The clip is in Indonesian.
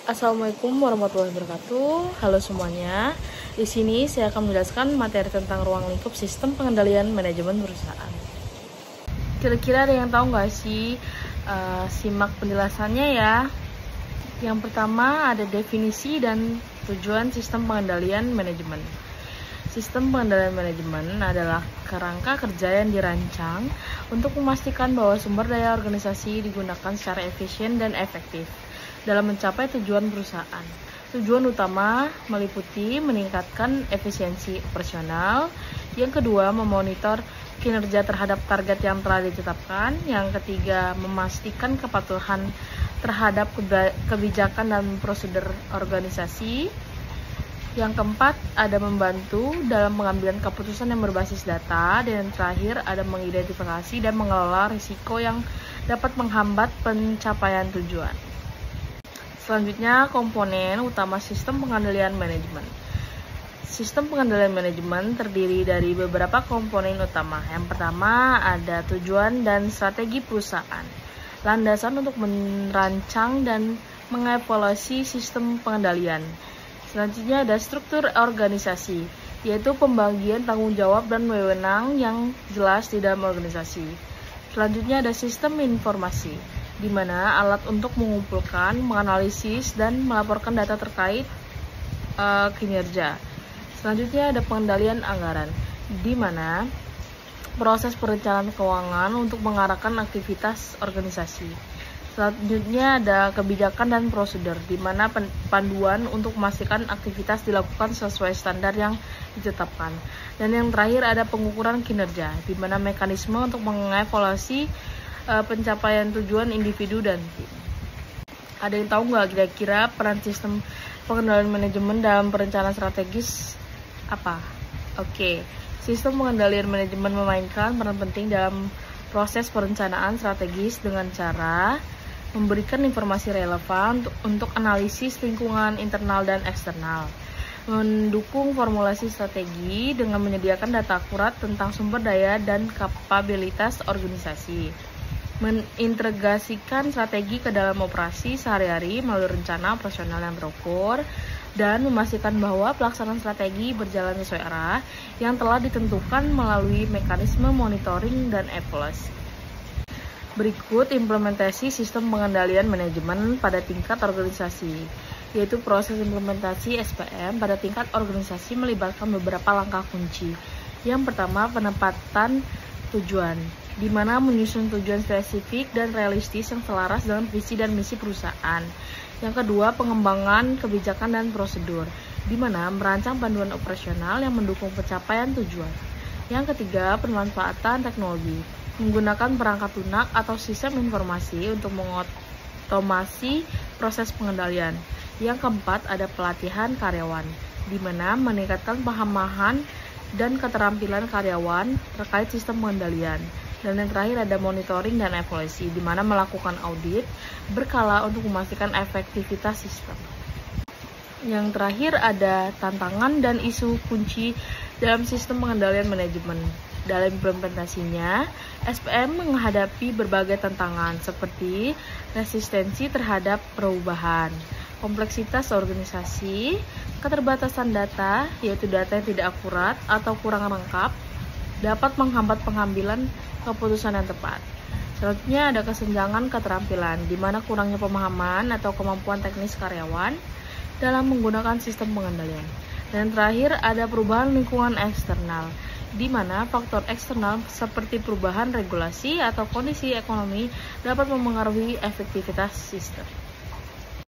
Assalamualaikum warahmatullahi wabarakatuh. Halo semuanya. Di sini saya akan menjelaskan materi tentang ruang lingkup sistem pengendalian manajemen perusahaan. Kira-kira ada yang tahu nggak sih? Simak penjelasannya ya. Yang pertama ada definisi dan tujuan sistem pengendalian manajemen. Sistem pengendalian manajemen adalah kerangka kerja yang dirancang untuk memastikan bahwa sumber daya organisasi digunakan secara efisien dan efektif dalam mencapai tujuan perusahaan. Tujuan utama meliputi meningkatkan efisiensi operasional. Yang kedua, memonitor kinerja terhadap target yang telah ditetapkan. Yang ketiga, memastikan kepatuhan terhadap kebijakan dan prosedur organisasi. Yang keempat, ada membantu dalam pengambilan keputusan yang berbasis data. Dan yang terakhir, ada mengidentifikasi dan mengelola risiko yang dapat menghambat pencapaian tujuan. Selanjutnya, komponen utama sistem pengendalian manajemen. Sistem pengendalian manajemen terdiri dari beberapa komponen utama. Yang pertama, ada tujuan dan strategi perusahaan. Landasan untuk merancang dan mengevaluasi sistem pengendalian. Selanjutnya, ada struktur organisasi, yaitu pembagian tanggung jawab dan wewenang yang jelas di dalam organisasi. Selanjutnya, ada sistem informasi, di mana alat untuk mengumpulkan, menganalisis, dan melaporkan data terkait kinerja. Selanjutnya ada pengendalian anggaran, di mana proses perencanaan keuangan untuk mengarahkan aktivitas organisasi. Selanjutnya ada kebijakan dan prosedur, di mana panduan untuk memastikan aktivitas dilakukan sesuai standar yang ditetapkan. Dan yang terakhir ada pengukuran kinerja, di mana mekanisme untuk mengevaluasi pencapaian tujuan individu dan tim. Ada yang tahu nggak kira-kira peran sistem pengendalian manajemen dalam perencanaan strategis apa? Oke, sistem pengendalian manajemen memainkan peran penting dalam proses perencanaan strategis dengan cara memberikan informasi relevan untuk analisis lingkungan internal dan eksternal, mendukung formulasi strategi dengan menyediakan data akurat tentang sumber daya dan kapabilitas organisasi, mengintegrasikan strategi ke dalam operasi sehari-hari melalui rencana operasional yang terukur, dan memastikan bahwa pelaksanaan strategi berjalan sesuai arah yang telah ditentukan melalui mekanisme monitoring dan evaluasi. Berikut implementasi sistem pengendalian manajemen pada tingkat organisasi, yaitu proses implementasi SPM pada tingkat organisasi melibatkan beberapa langkah kunci. Yang pertama, penempatan tujuan, di mana menyusun tujuan spesifik dan realistis yang selaras dengan visi dan misi perusahaan. Yang kedua, pengembangan kebijakan dan prosedur, di mana merancang panduan operasional yang mendukung pencapaian tujuan. Yang ketiga, pemanfaatan teknologi, menggunakan perangkat lunak atau sistem informasi untuk mengotomasi proses pengendalian. Yang keempat, ada pelatihan karyawan, di mana meningkatkan pemahaman dan keterampilan karyawan terkait sistem pengendalian. Dan yang terakhir ada monitoring dan evaluasi, di mana melakukan audit berkala untuk memastikan efektivitas sistem. Yang terakhir ada tantangan dan isu kunci dalam sistem pengendalian manajemen. Dalam implementasinya, SPM menghadapi berbagai tantangan seperti resistensi terhadap perubahan, kompleksitas organisasi, keterbatasan data, yaitu data yang tidak akurat atau kurang lengkap, dapat menghambat pengambilan keputusan yang tepat. Selanjutnya ada kesenjangan keterampilan, di mana kurangnya pemahaman atau kemampuan teknis karyawan dalam menggunakan sistem pengendalian. Dan terakhir ada perubahan lingkungan eksternal, di mana faktor eksternal seperti perubahan regulasi atau kondisi ekonomi dapat memengaruhi efektivitas sistem.